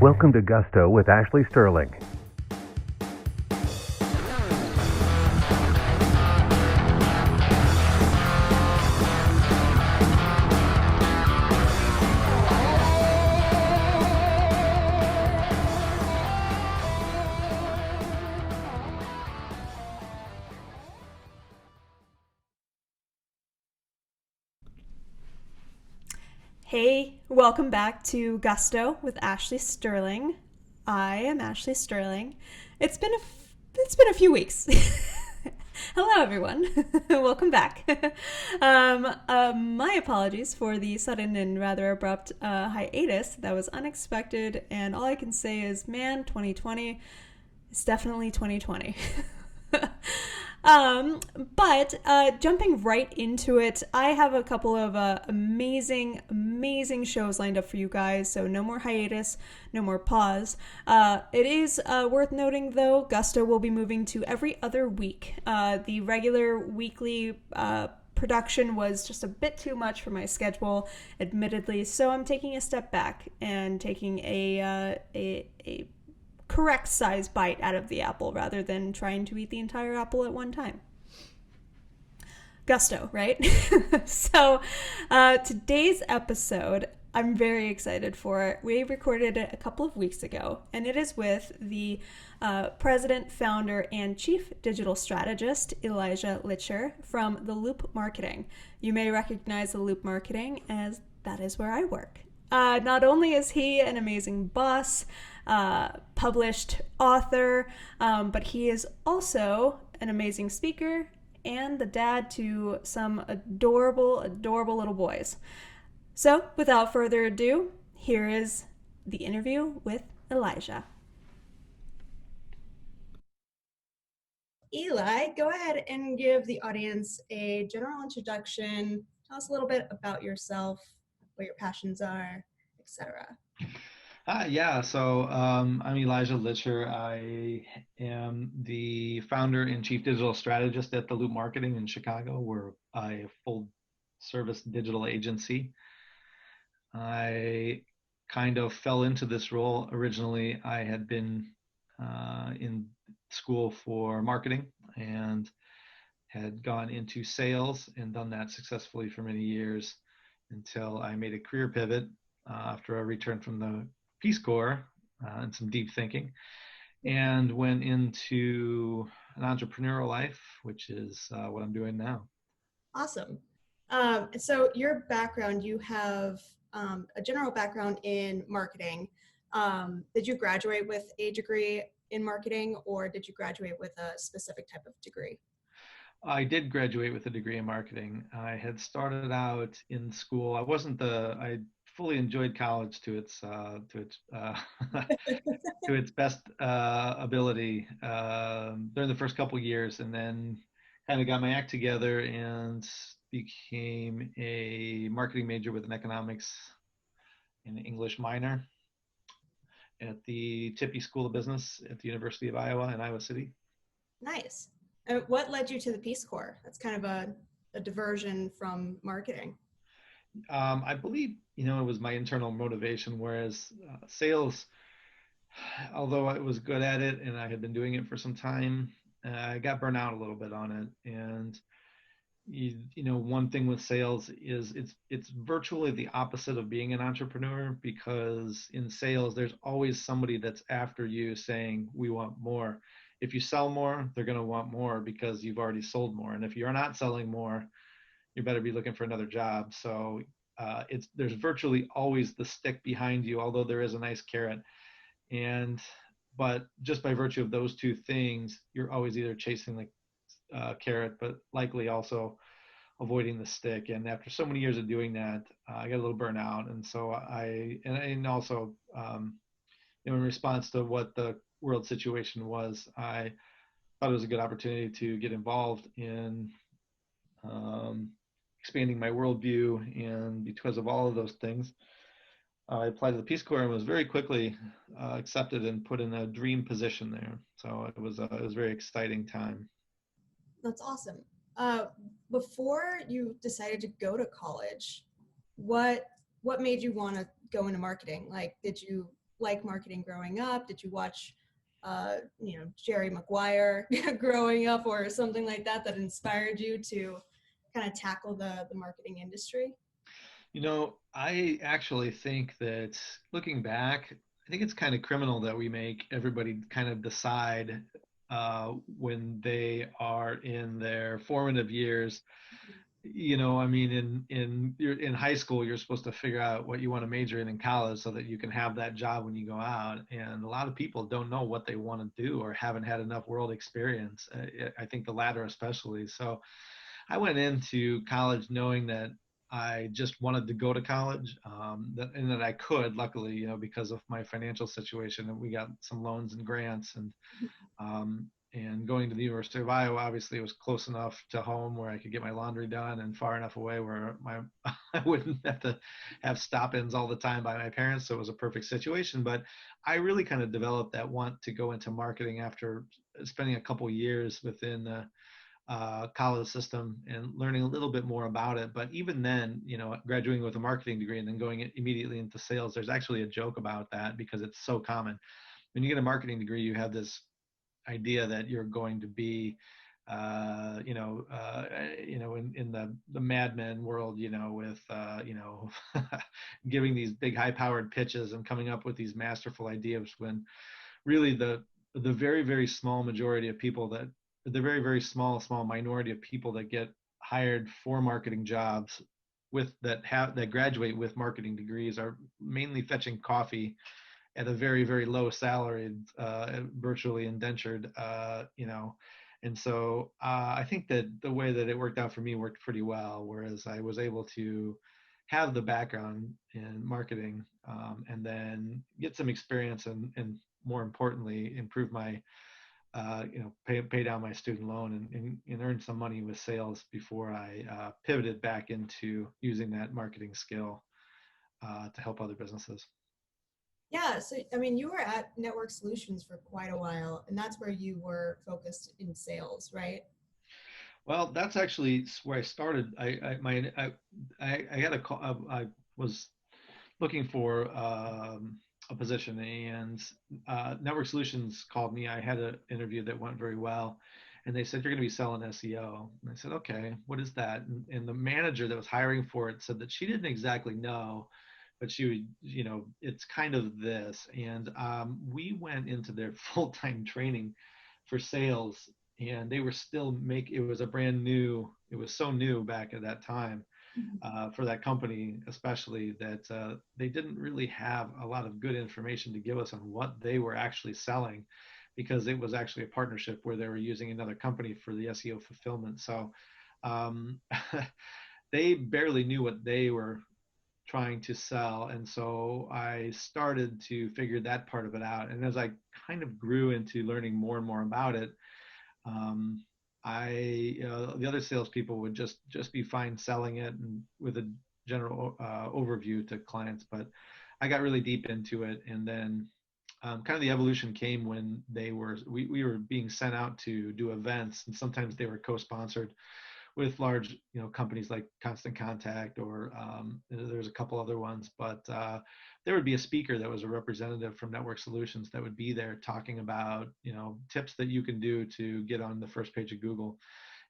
Welcome to Gusto with Ashley Sterling. Hey, welcome back to Gusto with Ashley Sterling. I am Ashley Sterling. It's been a few weeks. Hello, everyone. Welcome back. My apologies for the sudden and rather abrupt hiatus. That was unexpected, and all I can say is, man, 2020 is definitely 2020. But jumping right into it, I have a couple of amazing shows lined up for you guys. So no more hiatus, no more pause. It is worth noting, though, Gusto will be moving to every other week. The regular weekly production was just a bit too much for my schedule, admittedly. So I'm taking a step back and taking a correct size bite out of the apple rather than trying to eat the entire apple at one time. Gusto, right? So today's episode, I'm very excited for it. We recorded it a couple of weeks ago, and it is with the president, founder, and chief digital strategist, Elijah Litscher from The Loop Marketing. You may recognize The Loop Marketing as that is where I work. Not only is he an amazing boss, published author, but he is also an amazing speaker and the dad to some adorable little boys. So, without further ado, here is the interview with Elijah. Eli, go ahead and give the audience a general introduction. Tell us a little bit about yourself, what your passions are, etc. I'm Elijah Litscher. I am the founder and chief digital strategist at The Loop Marketing in Chicago. We're a full service digital agency. I kind of fell into this role. Originally, I had been in school for marketing and had gone into sales and done that successfully for many years until I made a career pivot after I returned from the Peace Corps and some deep thinking, and went into an entrepreneurial life, which is what I'm doing now. Awesome. So your background, you have a general background in marketing. Did you graduate with a degree in marketing, or did you graduate with a specific type of degree? I did graduate with a degree in marketing. I had started out in school. I fully enjoyed college to to its best ability during the first couple of years, and then kind of got my act together and became a marketing major with an economics and English minor at the Tippy School of Business at the University of Iowa in Iowa City. Nice. And what led you to the Peace Corps? That's kind of a diversion from marketing. I believe, it was my internal motivation, whereas sales, although I was good at it and I had been doing it for some time, I got burnt out a little bit on it. And one thing with sales is it's virtually the opposite of being an entrepreneur, because in sales there's always somebody that's after you saying, we want more. If you sell more, they're going to want more because you've already sold more. And if you're not selling more, you better be looking for another job. So there's virtually always the stick behind you, although there is a nice carrot. But just by virtue of those two things, you're always either chasing the carrot, but likely also avoiding the stick. And after so many years of doing that, I got a little burnout. And so and also, in response to what the world situation was, I thought it was a good opportunity to get involved in expanding my worldview. And because of all of those things, I applied to the Peace Corps and was very quickly accepted and put in a dream position there. So it was a very exciting time. That's awesome. Before you decided to go to college, what made you want to go into marketing? Like, like marketing growing up? Did you watch, Jerry Maguire growing up or something like that inspired you to kind of tackle the marketing industry? I actually think that looking back, I think it's kind of criminal that we make everybody kind of decide when they are in their formative years. I mean, in high school, you're supposed to figure out what you want to major in college so that you can have that job when you go out. And a lot of people don't know what they want to do or haven't had enough world experience. I think the latter especially. So I went into college knowing that I just wanted to go to college, and that I could, luckily, because of my financial situation, and we got some loans and grants, and going to the University of Iowa, obviously, it was close enough to home where I could get my laundry done, and far enough away where I wouldn't have to have stop-ins all the time by my parents. So it was a perfect situation. But I really kind of developed that want to go into marketing after spending a couple years within the college system and learning a little bit more about it. But even then, graduating with a marketing degree and then going immediately into sales, there's actually a joke about that because it's so common. When you get a marketing degree, you have this idea that you're going to be, in the Mad Men world, with, giving these big high-powered pitches and coming up with these masterful ideas, when really the very, very small majority of people the very, very small minority of people that get hired for marketing jobs that graduate with marketing degrees are mainly fetching coffee at a very, very low salary, virtually indentured, And so I think that the way that it worked out for me worked pretty well, whereas I was able to have the background in marketing, and then get some experience and more importantly, improve my pay down my student loan and earn some money with sales before I pivoted back into using that marketing skill to help other businesses. Yeah, so I mean, you were at Network Solutions for quite a while, and that's where you were focused in sales, right? Well, that's actually where I started. I had a call. I was looking for a position, and Network Solutions called me. I had an interview that went very well, and they said, you're going to be selling SEO. And I said, okay, what is that? And the manager that was hiring for it said that she didn't exactly know, but she would, it's kind of this. And we went into their full-time training for sales, and they were still it was it was so new back at that time, for that company especially, that they didn't really have a lot of good information to give us on what they were actually selling, because it was actually a partnership where they were using another company for the SEO fulfillment. So they barely knew what they were trying to sell. And so I started to figure that part of it out. And as I kind of grew into learning more and more about it, the other salespeople would just be fine selling it and with a general overview to clients. But I got really deep into it, and then kind of the evolution came when we were being sent out to do events, and sometimes they were co-sponsored with large, companies like Constant Contact, or there's a couple other ones, but there would be a speaker that was a representative from Network Solutions that would be there talking about, tips that you can do to get on the first page of Google.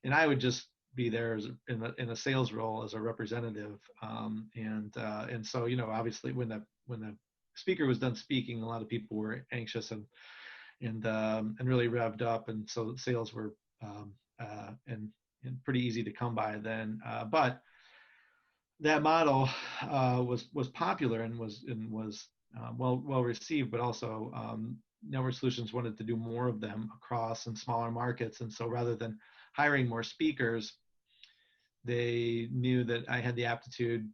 And I would just be there in a sales role as a representative. And so, obviously when the speaker was done speaking, a lot of people were anxious and really revved up. And so sales were, and pretty easy to come by then. But that model was popular and was well received, but also Network Solutions wanted to do more of them across in smaller markets. And so rather than hiring more speakers, they knew that I had the aptitude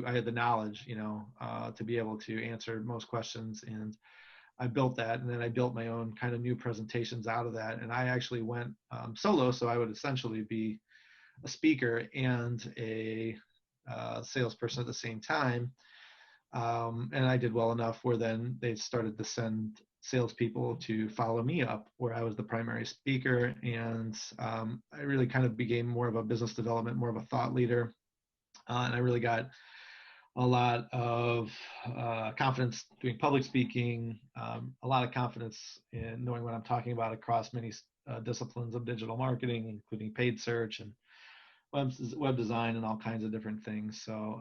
I had the knowledge, to be able to answer most questions. And I built that, and then I built my own kind of new presentations out of that. And I actually went solo, so I would essentially be a speaker and a salesperson at the same time. And I did well enough where then they started to send salespeople to follow me up, where I was the primary speaker. And I really kind of became more of a business development, more of a thought leader. And I really got a lot of confidence doing public speaking, a lot of confidence in knowing what I'm talking about across many disciplines of digital marketing, including paid search and web design and all kinds of different things. So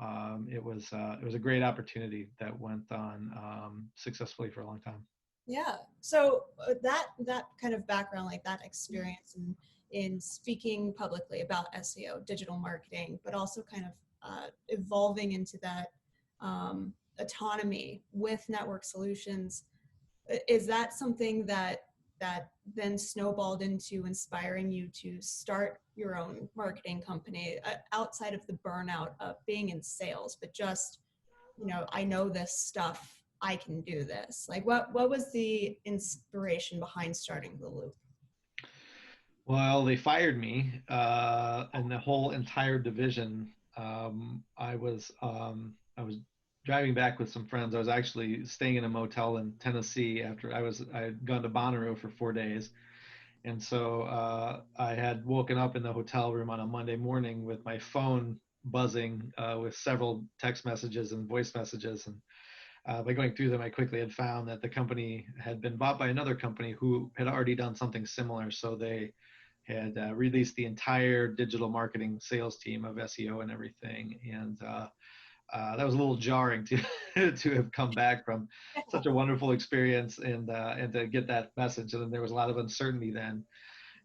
it was a great opportunity that went on successfully for a long time. Yeah. So that kind of background, like that experience in speaking publicly about SEO, digital marketing, but also kind of evolving into that autonomy with network solutions. Is that something that then snowballed into inspiring you to start your own marketing company outside of the burnout of being in sales, but just, I know this stuff, I can do this? Like what was the inspiration behind starting the Loop? Well, they fired me, and the whole entire division. I was driving back with some friends. I was actually staying in a motel in Tennessee after I had gone to Bonnaroo for 4 days, and so I had woken up in the hotel room on a Monday morning with my phone buzzing with several text messages and voice messages, and by going through them, I quickly had found that the company had been bought by another company who had already done something similar. So they had released the entire digital marketing sales team of SEO and everything. And that was a little jarring to to have come back from such a wonderful experience and to get that message. And then there was a lot of uncertainty then.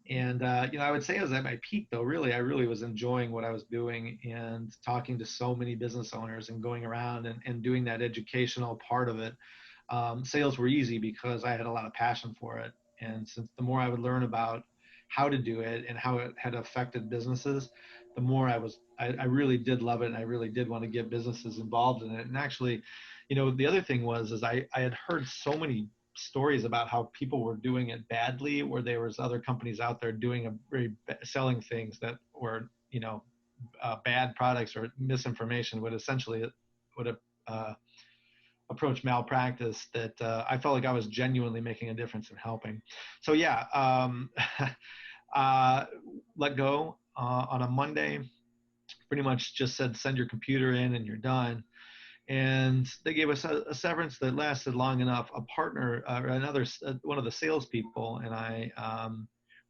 And I would say I was at my peak though. Really, I really was enjoying what I was doing and talking to so many business owners and going around and doing that educational part of it. Sales were easy because I had a lot of passion for it. And since the more I would learn about how to do it and how it had affected businesses, the more I really did love it. And I really did want to get businesses involved in it. And actually, the other thing is I had heard so many stories about how people were doing it badly, where there was other companies out there doing selling things that were, bad products or misinformation would approach malpractice, that I felt like I was genuinely making a difference in helping. So yeah, let go on a Monday, pretty much just said, send your computer in and you're done. And they gave us a severance that lasted long enough. A partner, one of the salespeople, and I,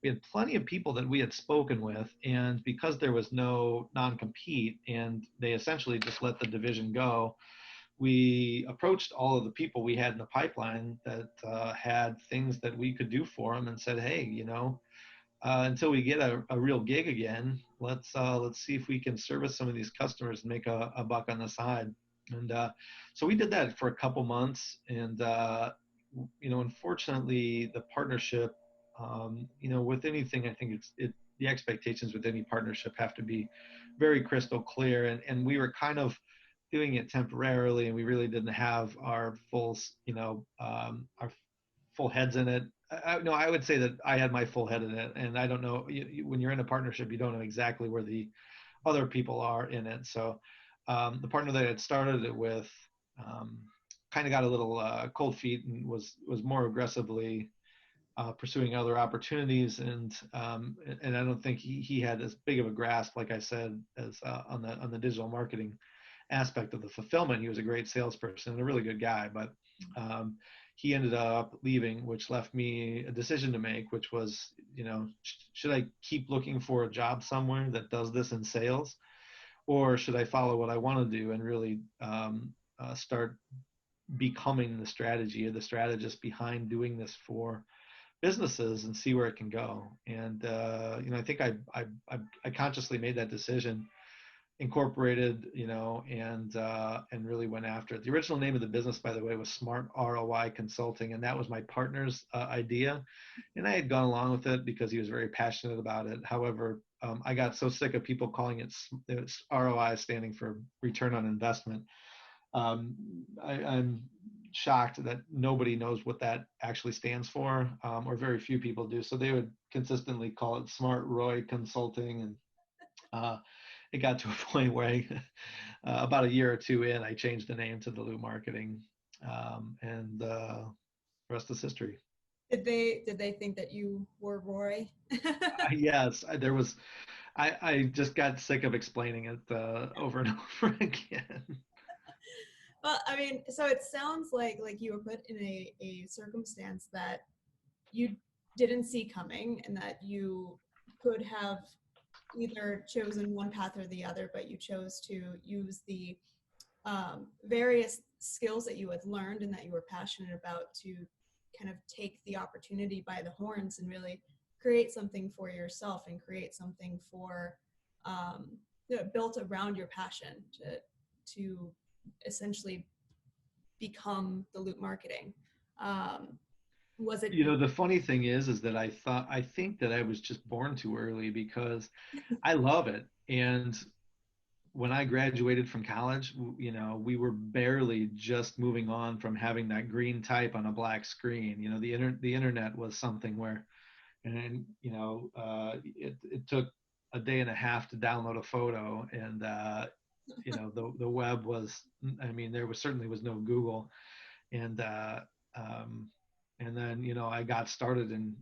we had plenty of people that we had spoken with, and because there was no non-compete, and they essentially just let the division go, we approached all of the people we had in the pipeline that had things that we could do for them, and said, hey, until we get a real gig again, let's see if we can service some of these customers and make a buck on the side. And so we did that for a couple months, and unfortunately, the partnership, with anything, I think the expectations with any partnership have to be very crystal clear, and we were kind of doing it temporarily, and we really didn't have our our full heads in it. No, I would say that I had my full head in it, and I don't know. When you're in a partnership, you don't know exactly where the other people are in it. So the partner that I had started it with kind of got a little cold feet and was more aggressively pursuing other opportunities, and I don't think he had as big of a grasp, like I said, as on the digital marketing aspect of the fulfillment. He was a great salesperson and a really good guy, but he ended up leaving, which left me a decision to make, which was, should I keep looking for a job somewhere that does this in sales, or should I follow what I want to do and really start becoming the strategy or the strategist behind doing this for businesses and see where it can go. And I think I consciously made that decision, incorporated, and really went after it. The original name of the business, by the way, was Smart ROI Consulting, and that was my partner's idea, and I had gone along with it because he was very passionate about it. However, I got so sick of people calling it ROI, standing for return on investment. I'm shocked that nobody knows what that actually stands for, or very few people do. So they would consistently call it Smart ROI Consulting, and it got to a point where about a year or two in, I changed the name to the Loop Marketing, and the rest is history. Did they think that you were Roy? Yes, there was. I just got sick of explaining it over and over again. Well, I mean, so it sounds like you were put in a circumstance that you didn't see coming, and that you could have either chosen one path or the other, but you chose to use the various skills that you had learned and that you were passionate about to kind of take the opportunity by the horns and really create something for yourself and create something for built around your passion to essentially become the loop marketing. Um, was it? The funny thing is that I think that I was just born too early because I love it. And when I graduated from college, we were barely just moving on from having that green type on a black screen. The internet was something where, and it took a day and a half to download a photo, and the web was, I mean, certainly was no Google, and um, and then I got started in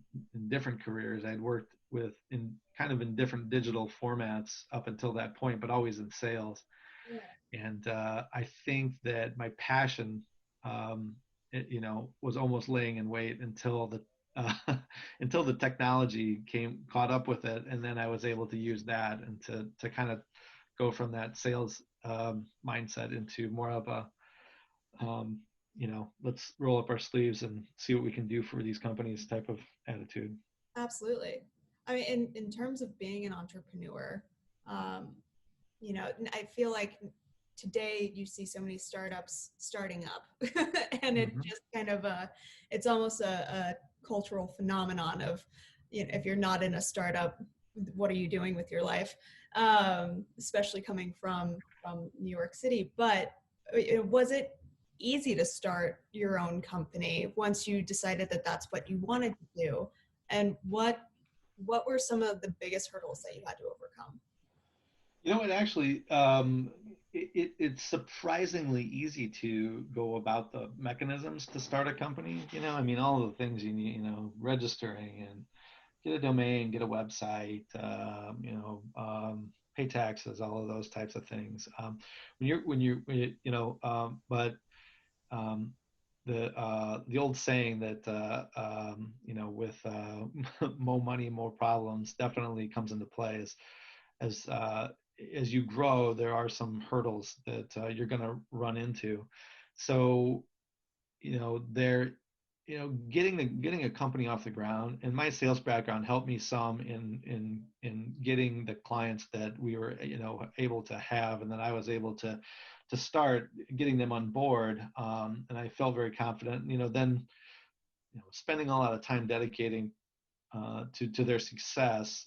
different careers. I'd worked in different digital formats up until that point, but always in sales. And I think that my passion, was almost laying in wait until the uh, until the technology caught up with it, and then I was able to use that and to kind of go from that sales mindset into more of a let's roll up our sleeves and see what we can do for these companies type of attitude. Absolutely. I mean, in terms of being an entrepreneur, um, I feel like today you see so many startups starting up, and it Mm-hmm. just kind of it's almost a cultural phenomenon of, if you're not in a startup, what are you doing with your life? Especially coming from New York City. But was it easy to start your own company once you decided that that's what you wanted to do? And what were some of the biggest hurdles that you had to overcome? It actually, it's surprisingly easy to go about the mechanisms to start a company. I mean, all of the things you need, registering and get a domain, get a website, pay taxes, all of those types of things. But um, the old saying that with more money, more problems definitely comes into play. As as you grow, there are some hurdles that you're going to run into. So they're getting a company off the ground, and my sales background helped me some in getting the clients that we were able to have, and then I was able to start getting them on board, and I felt very confident. Then spending a lot of time dedicating to their success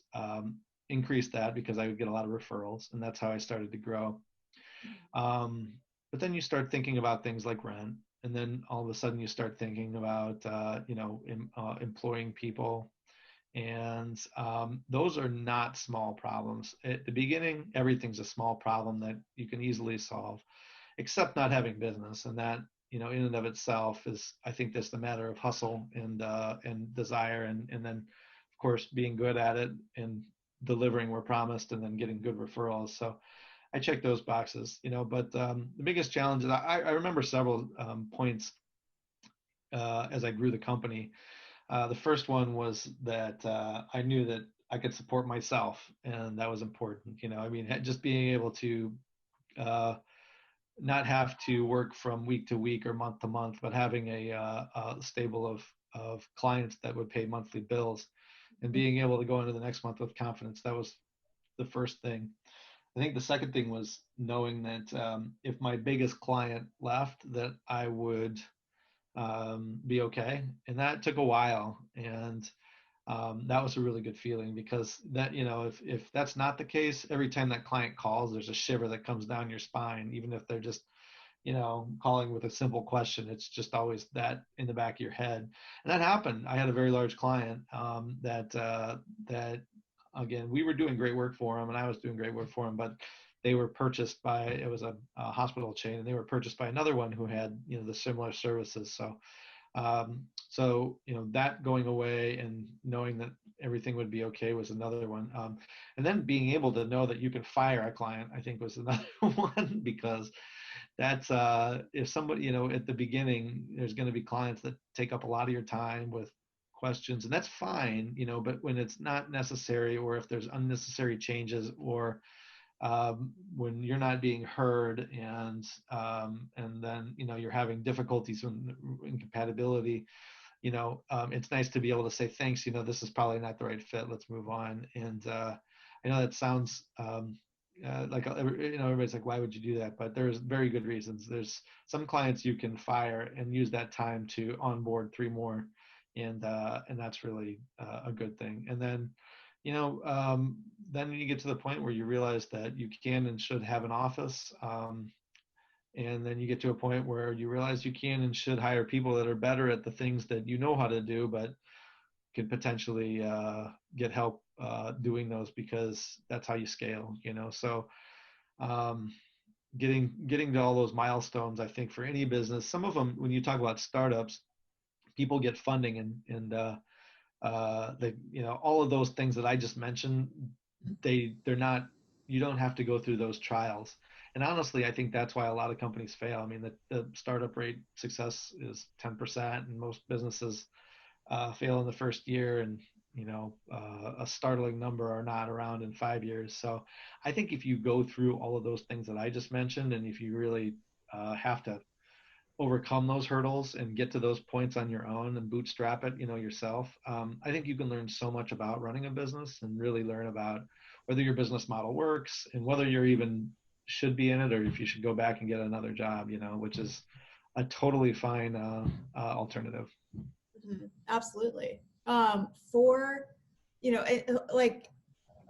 increased that because I would get a lot of referrals, and that's how I started to grow. But then you start thinking about things like rent, and then all of a sudden you start thinking about employing people, and those are not small problems. At the beginning, everything's a small problem that you can easily solve, except not having business, and that in and of itself is, I think, just a matter of hustle and desire, and then of course being good at it and delivering where promised, and then getting good referrals. So I check those boxes, but the biggest challenge is I remember several points as I grew the company. The first one was that I knew that I could support myself, and that was important. I mean, just being able to not have to work from week to week or month to month, but having a stable of clients that would pay monthly bills, and being able to go into the next month with confidence. That was the first thing. I think the second thing was knowing that if my biggest client left, that I would be okay. And that took a while. And that was a really good feeling, because that, if that's not the case, every time that client calls, there's a shiver that comes down your spine, even if they're just, calling with a simple question. It's just always that in the back of your head. And that happened. I had a very large client that again, we were doing great work for them, and I was doing great work for them, but they were purchased by, it was a hospital chain, and they were purchased by another one who had, the similar services. So that going away and knowing that everything would be okay was another one. And then being able to know that you can fire a client, I think, was another one, because that's if somebody, at the beginning, there's going to be clients that take up a lot of your time with questions, and that's fine, but when it's not necessary, or if there's unnecessary changes, or when you're not being heard, and then you're having difficulties in incompatibility, it's nice to be able to say thanks. This is probably not the right fit. Let's move on. And I know that sounds like everybody's like, why would you do that? But there's very good reasons. There's some clients you can fire and use that time to onboard three more, and that's really a good thing. And then then you get to the point where you realize that you can and should have an office. And then you get to a point where you realize you can and should hire people that are better at the things that you know how to do, but could potentially get help doing those, because that's how you scale. So getting to all those milestones, I think, for any business. Some of them, when you talk about startups, people get funding, and all of those things that I just mentioned, they're not, you don't have to go through those trials. And honestly, I think that's why a lot of companies fail. I mean, the startup rate success is 10%, and most businesses fail in the first year, and a startling number are not around in 5 years. So I think if you go through all of those things that I just mentioned, and if you really have to overcome those hurdles and get to those points on your own and bootstrap it, yourself, I think you can learn so much about running a business, and really learn about whether your business model works, and whether you're even should be in it, or if you should go back and get another job, which is a totally fine alternative. Mm-hmm. Absolutely. For, like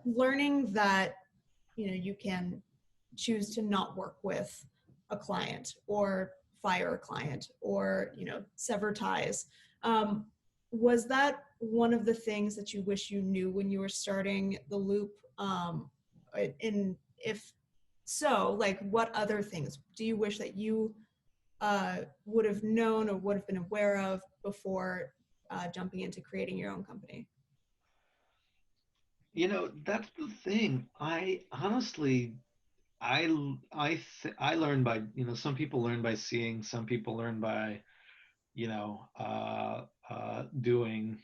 learning that, you can choose to not work with a client, or fire a client, or, sever ties. Was that one of the things that you wish you knew when you were starting the Loop? And if so, like, what other things do you wish that you would have known or would have been aware of before jumping into creating your own company? That's the thing. I honestly, I learn by, some people learn by seeing, some people learn by, doing.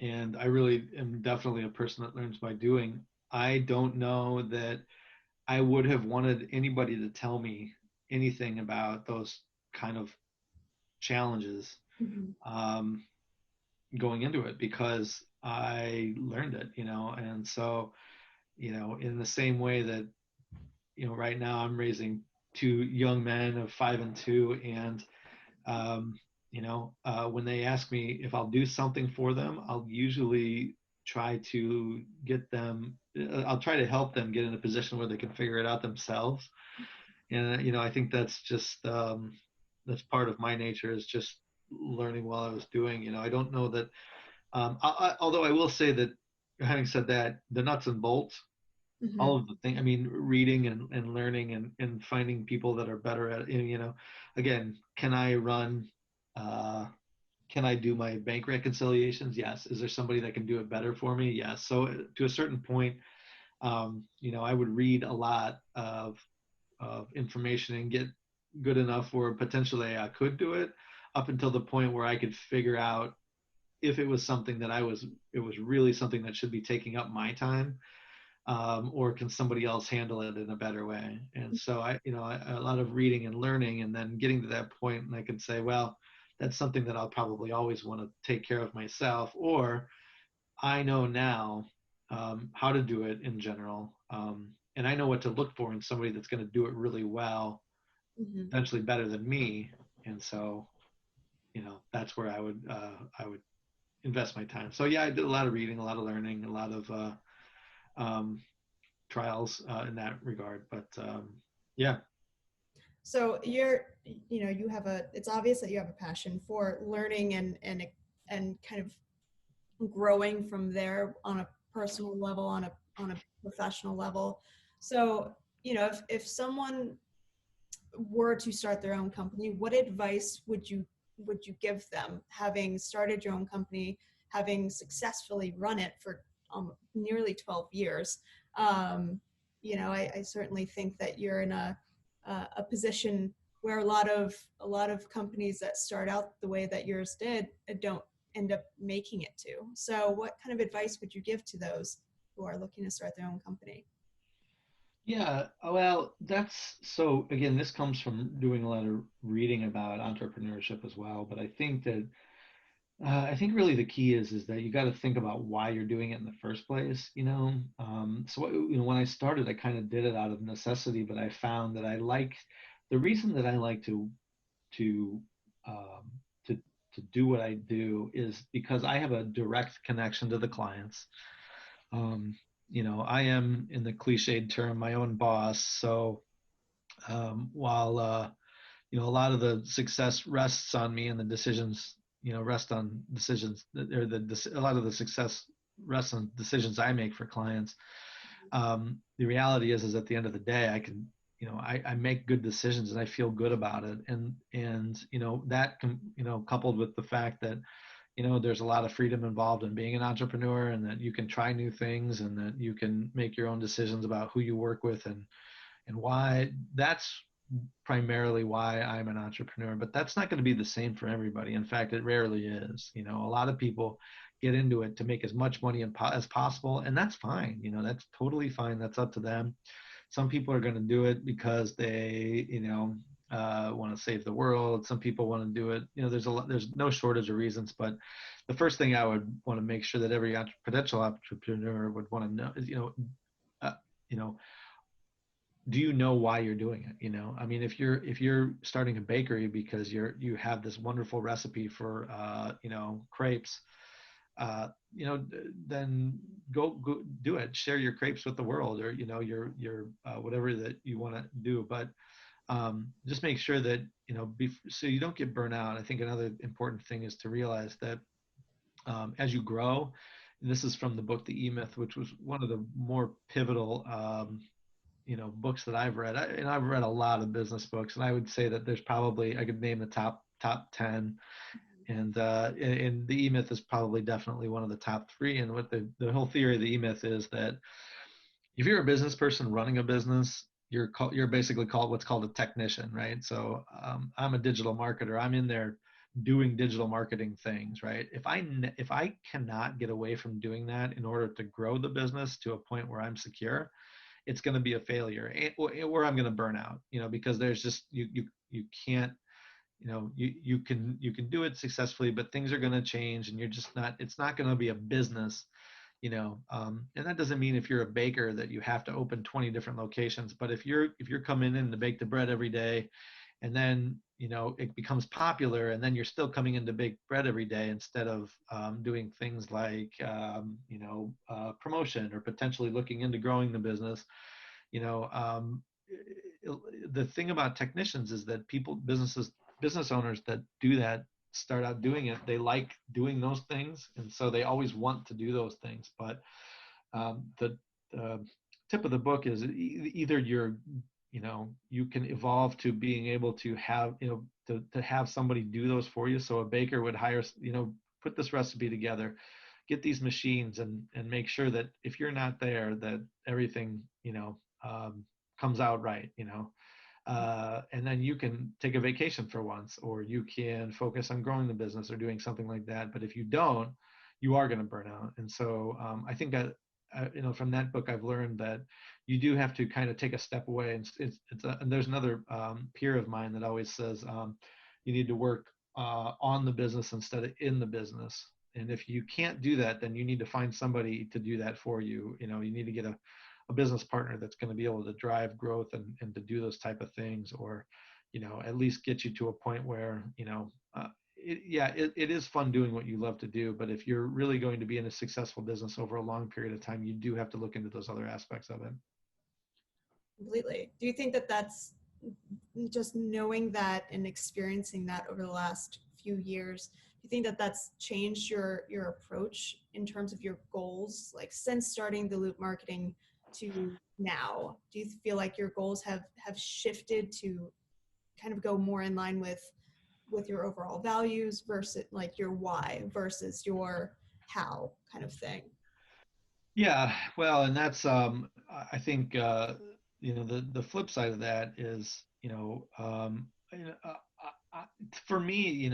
And I really am definitely a person that learns by doing. I don't know that I would have wanted anybody to tell me anything about those kind of challenges Mm-hmm. going into it, because I learned it, and so, in the same way that, right now I'm raising two young men of 5 and 2, and when they ask me if I'll do something for them, I'll usually try to get them. I'll try to help them get in a position where they can figure it out themselves. And I think that's just that's part of my nature, is just learning while I was doing. I don't know that. Although I will say that, having said that, the nuts and bolts, Mm-hmm. all of the things, I mean, reading and learning, and finding people that are better at it, again, can I run, can I do my bank reconciliations? Yes. Is there somebody that can do it better for me? Yes. So to a certain point, I would read a lot of information and get good enough where potentially I could do it, up until the point where I could figure out if it was something that it was really something that should be taking up my time, or can somebody else handle it in a better way? And so a lot of reading and learning, and then getting to that point, and I can say, well, that's something that I'll probably always want to take care of myself, or I know now how to do it in general, and I know what to look for in somebody that's going to do it really well, Mm-hmm. potentially better than me. And so, that's where I would invest my time. So yeah, I did a lot of reading, a lot of learning, a lot of um, trials in that regard. But yeah. So you have it's obvious that you have a passion for learning and kind of growing from there on a personal level, on a professional level. So, if someone were to start their own company, what advice would you give them, having started your own company, having successfully run it for nearly 12 years? I certainly think that you're in a a position where a lot of companies that start out the way that yours did don't end up making it to. So what kind of advice would you give to those who are looking to start their own company? Yeah, well, that's so again, this comes from doing a lot of reading about entrepreneurship as well. But I think really the key is that you got to think about why you're doing it in the first place, you know. When I started, I kind of did it out of necessity, but I found that I like the reason that I like to um, to to do what I do is because I have a direct connection to the clients. Um, I am in the cliched term my own boss. So while a lot of the success rests on me and the decisions, rest on decisions, or a lot of the success rests on decisions I make for clients. The reality is at the end of the day, I can, I make good decisions and I feel good about it. And that can, coupled with the fact that, there's a lot of freedom involved in being an entrepreneur, and that you can try new things, and that you can make your own decisions about who you work with and why. That's primarily why I'm an entrepreneur, but that's not going to be the same for everybody. In fact, it rarely is. A lot of people get into it to make as much money as possible, and that's fine. That's totally fine. That's up to them. Some people are going to do it because they, want to save the world. Some people want to do it. There's no shortage of reasons. But the first thing I would want to make sure that every potential entrepreneur would want to know is, uh, you know, do you know why you're doing it? I mean, if you're starting a bakery because you have this wonderful recipe for crepes, then go do it. Share your crepes with the world, or your whatever that you want to do. But just make sure that so you don't get burnt out. I think another important thing is to realize that as you grow, and this is from the book The E-Myth, which was one of the more pivotal books that I've read. And I've read a lot of business books, and I would say that there's probably, I could name the top 10, and the E-Myth is probably definitely one of the top three. And what the whole theory of the E-Myth is that if you're a business person running a business, you're basically called what's called a technician, right? So I'm a digital marketer. I'm in there doing digital marketing things, right? If I cannot get away from doing that in order to grow the business to a point where I'm secure, it's going to be a failure, or I'm going to burn out, because there's just you can't, you can do it successfully, but things are going to change, and it's not going to be a business, and that doesn't mean if you're a baker that you have to open 20 different locations. But if you're coming in to bake the bread every day, and then it becomes popular, and then you're still coming in to bake bread every day instead of doing things like promotion, or potentially looking into growing the business. you know um, the thing about technicians is that business owners that do that start out doing it, they like doing those things, and so they always want to do those things. But the tip of the book is either you can evolve to being able to have to have somebody do those for you. So a baker would hire, put this recipe together, get these machines, and make sure that if you're not there, that everything comes out right. And then you can take a vacation for once, or you can focus on growing the business or doing something like that. But if you don't, you are going to burn out. And so I think that from that book, I've learned that you do have to kind of take a step away. And and there's another peer of mine that always says you need to work on the business instead of in the business. And if you can't do that, then you need to find somebody to do that for you. You need to get a business partner that's going to be able to drive growth and to do those type of things, or at least get you to a point where it is fun doing what you love to do. But if you're really going to be in a successful business over a long period of time, you do have to look into those other aspects of it. Completely. Do you think that that's just knowing that and experiencing that over the last few years? Do you think that that's changed your approach in terms of your goals, like since starting the Loop marketing to now? Do you feel like your goals have shifted to kind of go more in line with your overall values versus like your why versus your how kind of thing? Yeah, well, and that's I think the flip side of that is you know, for me,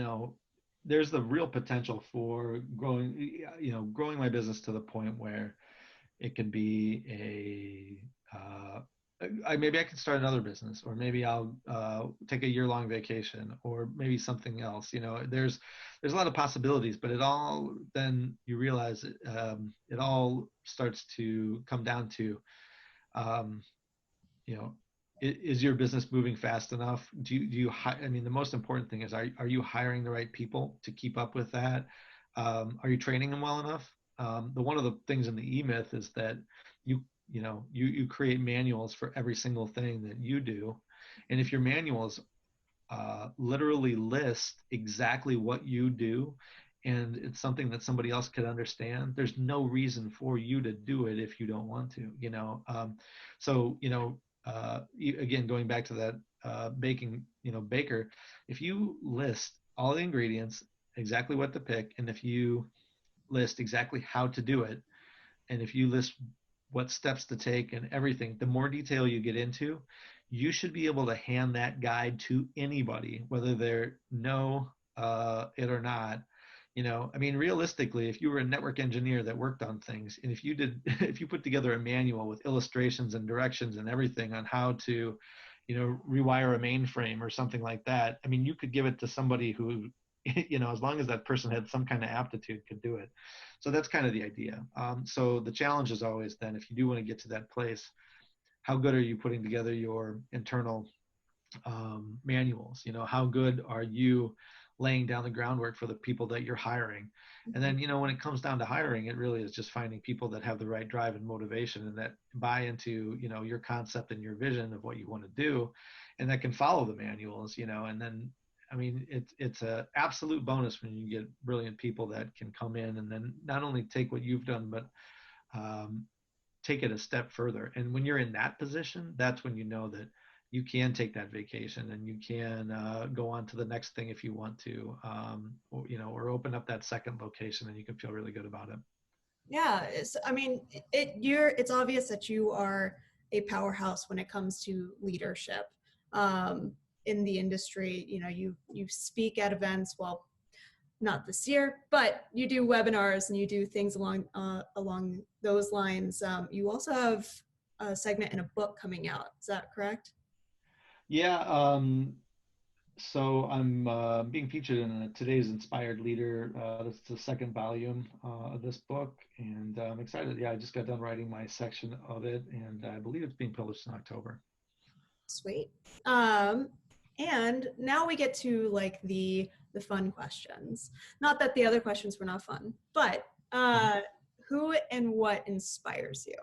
there's the real potential for growing my business to the point where it can be maybe I can start another business, or maybe I'll take a year-long vacation, or maybe something else. There's a lot of possibilities, but it all then you realize it all starts to come down to um, you know is your business moving fast enough? I mean, the most important thing is, are you hiring the right people to keep up with that? Are you training them well enough? One of the things in the e-myth is that you create manuals for every single thing that you do, and if your manuals literally list exactly what you do, and it's something that somebody else could understand, there's no reason for you to do it if you don't want to. So again, going back to that baking, baker, if you list all the ingredients, exactly what to pick, and if you list exactly how to do it, and if you list what steps to take and everything, the more detail you get into, you should be able to hand that guide to anybody, whether they know it or not. I mean, realistically, if you were a network engineer that worked on things, and if you did, if you put together a manual with illustrations and directions and everything on how to, rewire a mainframe or something like that, I mean, you could give it to somebody who, as long as that person had some kind of aptitude, could do it. So that's kind of the idea. So the challenge is always then, if you do want to get to that place, how good are you putting together your internal manuals? How good are you laying down the groundwork for the people that you're hiring? And then, when it comes down to hiring, it really is just finding people that have the right drive and motivation, and that buy into, your concept and your vision of what you want to do, and that can follow the manuals, and then, I mean, it's a absolute bonus when you get brilliant people that can come in and then not only take what you've done, but um, take it a step further. And when you're in that position, that's when you know that you can take that vacation, and you can go on to the next thing if you want to, or open up that second location, and you can feel really good about it. Yeah, I mean, it's obvious that you are a powerhouse when it comes to leadership in the industry. You speak at events. Well, not this year, but you do webinars and you do things along those lines. You also have a segment in a book coming out. Is that correct? Yeah. So I'm being featured in today's Inspired Leader. That's the second volume of this book, and I'm excited. Yeah, I just got done writing my section of it, and I believe it's being published in October. Sweet. And now we get to like the fun questions. Not that the other questions were not fun, but who and what inspires you?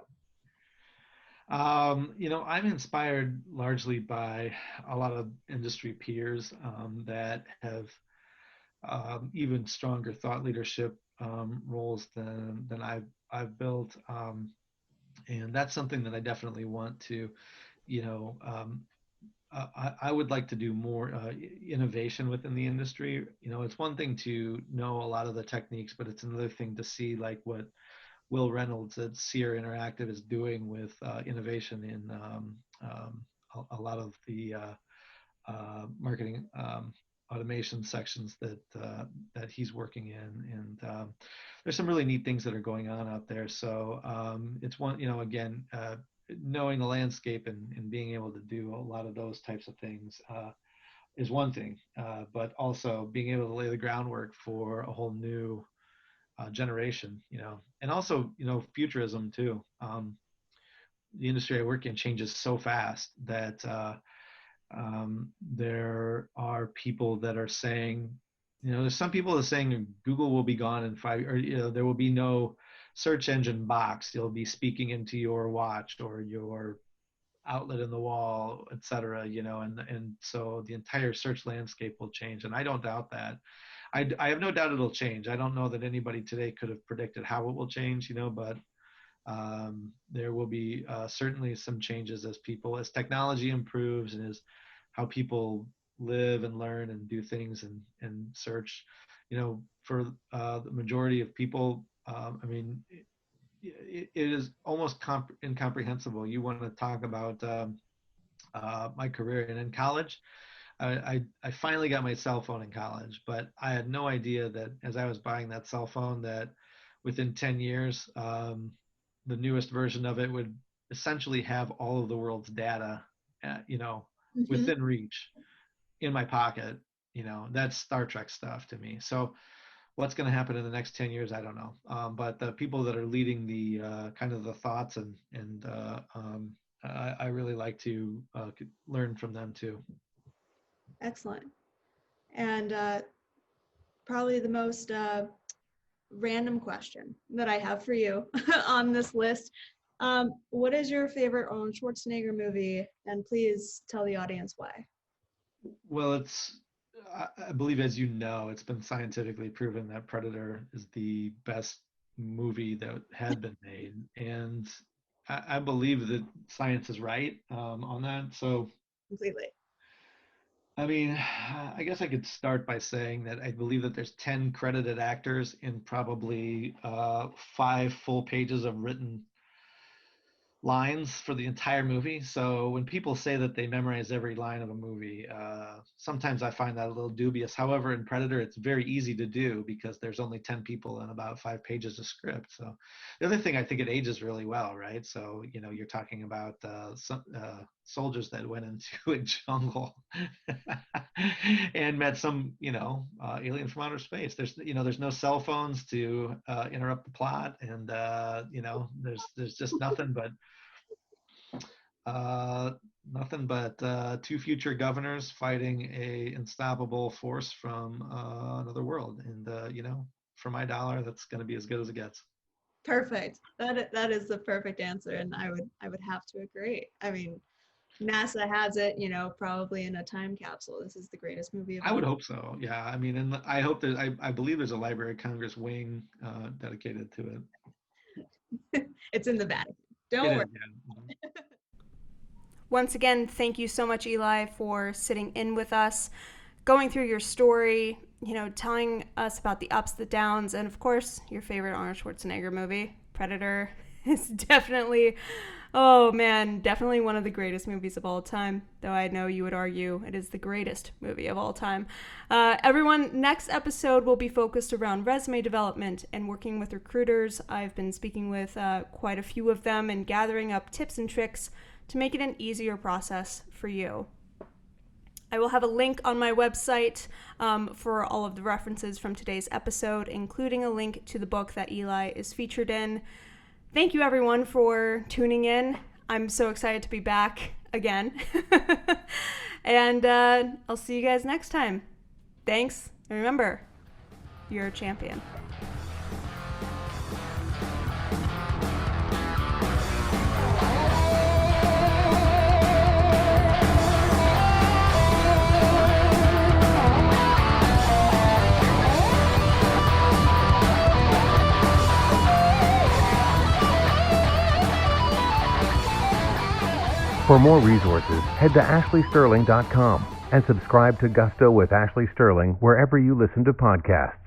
I'm inspired largely by a lot of industry peers that have even stronger thought leadership roles than I've built, and that's something that I definitely want to, you know, I would like to do more innovation within the industry. It's one thing to know a lot of the techniques, but it's another thing to see like what Will Reynolds at Seer Interactive is doing with innovation in a lot of the marketing automation sections that he's working in, and there's some really neat things that are going on out there. So it's one, again, knowing the landscape and being able to do a lot of those types of things is one thing, but also being able to lay the groundwork for a whole new generation, and also, futurism too. The industry I work in changes so fast that there are people that are saying, there's some people that are saying Google will be gone in 5, or there will be no search engine box. You'll be speaking into your watch or your outlet in the wall, et cetera, and so the entire search landscape will change. And I don't doubt that. I have no doubt it'll change. I don't know that anybody today could have predicted how it will change, but there will be certainly some changes as technology improves, and as how people live and learn and do things and search. For the majority of people, I mean, it is almost incomprehensible. You want to talk about my career. And in college, I finally got my cell phone in college, but I had no idea that as I was buying that cell phone, that within 10 years, the newest version of it would essentially have all of the world's data, Mm-hmm. within reach in my pocket. That's Star Trek stuff to me. So what's going to happen in the next 10 years, I don't know. But the people that are leading the kind of the thoughts and I really like to learn from them too. Excellent. And probably the most random question that I have for you on this list. What is your favorite Arnold Schwarzenegger movie? And please tell the audience why. Well, I believe, as you know, it's been scientifically proven that Predator is the best movie that had been made. And I believe that science is right on that. So, Completely. I mean, I guess I could start by saying that I believe that there's 10 credited actors in probably 5 full pages of written lines for the entire movie. So when people say that they memorize every line of a movie, sometimes I find that a little dubious. However, in Predator, it's very easy to do because there's only 10 people and about 5 pages of script. So the other thing, I think it ages really well, right? So, you're talking about soldiers that went into a jungle and met some, alien from outer space. There's no cell phones to interrupt the plot, and there's just nothing but two future governors fighting a unstoppable force from another world. And for my dollar, that's going to be as good as it gets. Perfect. That is the perfect answer, and I would have to agree. I mean, NASA has it, probably in a time capsule. This is the greatest movie of I all. would hope so. Yeah. I mean, and I hope that I believe there's a Library of Congress wing dedicated to it. It's in the Vatican. Don't It worry. is, yeah. Once again, thank you so much, Eli, for sitting in with us, going through your story, telling us about the ups, the downs, and of course, your favorite Arnold Schwarzenegger movie, Predator, is definitely, oh man, definitely one of the greatest movies of all time, though I know you would argue it is the greatest movie of all time. Everyone, next episode will be focused around resume development and working with recruiters. I've been speaking with quite a few of them and gathering up tips and tricks to make it an easier process for you. I will have a link on my website for all of the references from today's episode, including a link to the book that Eli is featured in. Thank you, everyone, for tuning in. I'm so excited to be back again. And I'll see you guys next time. Thanks. And remember, you're a champion. For more resources, head to ashleysterling.com and subscribe to Gusto with Ashley Sterling wherever you listen to podcasts.